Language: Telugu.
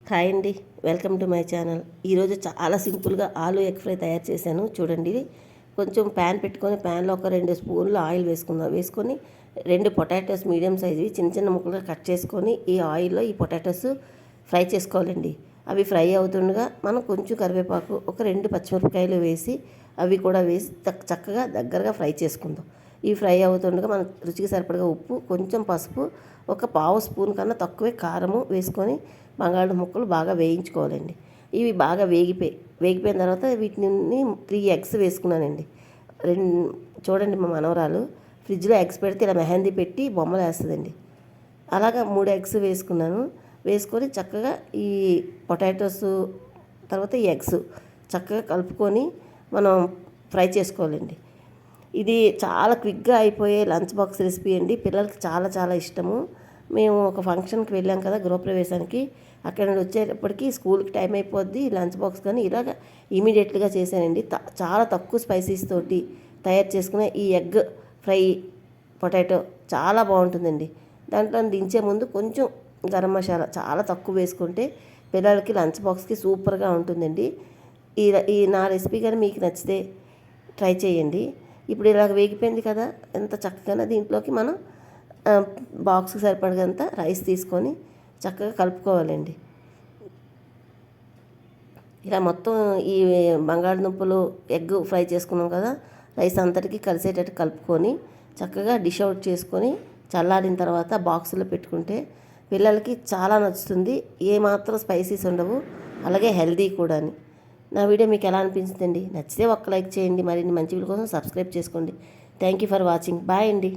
హాయ్ అండి, వెల్కమ్ టు మై ఛానల్. ఈరోజు చాలా సింపుల్గా ఆలు ఎగ్ ఫ్రై తయారు చేశాను. చూడండి, కొంచెం ప్యాన్ పెట్టుకొని ప్యాన్లో ఒక 2 స్పూన్లు ఆయిల్ వేసుకొని 2 పొటాటోస్ మీడియం సైజువి చిన్న చిన్న ముక్కలుగా కట్ చేసుకొని ఈ ఆయిల్లో ఈ పొటాటోస్ ఫ్రై చేసుకోవాలండి. అవి ఫ్రై అవుతుండగా మనం కొంచెం కరివేపాకు, ఒక 2 పచ్చిమిరపకాయలు వేసి అవి కూడా వేసి చక్కగా దగ్గరగా ఫ్రై చేసుకుందాం. ఈ ఫ్రై అవుతుండగా మన రుచికి సరిపడగా ఉప్పు, కొంచెం పసుపు, ఒక పావు స్పూన్ కన్నా తక్కువే కారము వేసుకొని బంగాళదుంప ముక్కలు బాగా వేయించుకోవాలండి. ఇవి బాగా వేగిపోయిన తర్వాత వీటిని 3 ఎగ్స్ వేసుకున్నానండి. చూడండి, మా మనవరాలు ఫ్రిడ్జ్లో ఎగ్స్ పెడితే ఇలా మెహందీ పెట్టి బొమ్మలు వేస్తుందండి. అలాగా 3 ఎగ్స్ వేసుకొని చక్కగా ఈ పొటాటోస్ తర్వాత ఈ ఎగ్స్ చక్కగా కలుపుకొని మనం ఫ్రై చేసుకోవాలండి. ఇది చాలా క్విక్గా అయిపోయే లంచ్ బాక్స్ రెసిపీ అండి. పిల్లలకి చాలా చాలా ఇష్టము. మేము ఒక ఫంక్షన్కి వెళ్ళాం కదా, గృహప్రవేశానికి. అక్కడ నుండి వచ్చేటప్పటికి స్కూల్కి టైం అయిపోద్ది, లంచ్ బాక్స్ కానీ ఇలాగ ఇమీడియట్గా చేశానండి. చాలా తక్కువ స్పైసీస్ తోటి తయారు చేసుకునే ఈ ఎగ్ ఫ్రై పొటాటో చాలా బాగుంటుందండి. దాంట్లో దించే ముందు కొంచెం గరం మసాలా చాలా తక్కువ వేసుకుంటే పిల్లలకి లంచ్ బాక్స్కి సూపర్గా ఉంటుందండి. ఈ నా రెసిపీ కానీ మీకు నచ్చితే ట్రై చేయండి. ఇప్పుడు ఇలాగ వేగిపోయింది కదా, ఎంత చక్కగా దీంట్లోకి మనం బాక్స్కి సరిపడగంత రైస్ తీసుకొని చక్కగా కలుపుకోవాలండి. ఇలా మొత్తం ఈ బంగాళదుంపలు ఎగ్ ఫ్రై చేసుకున్నాం కదా, రైస్ అంతటికి కలిసేటట్టు కలుపుకొని చక్కగా డిష్ అవుట్ చేసుకొని చల్లారిన తర్వాత బాక్సులో పెట్టుకుంటే పిల్లలకి చాలా నచ్చుతుంది. ఏమాత్రం స్పైసీస్ ఉండవు, అలాగే హెల్దీ కూడా. నా వీడియో మీకు ఎలా అనిపించిందండి? నచ్చితే ఒక్క లైక్ చేయండి. మరిన్ని మంచి వీడియో కోసం సబ్స్క్రైబ్ చేసుకోండి. Thank you for watching. Bye అండి.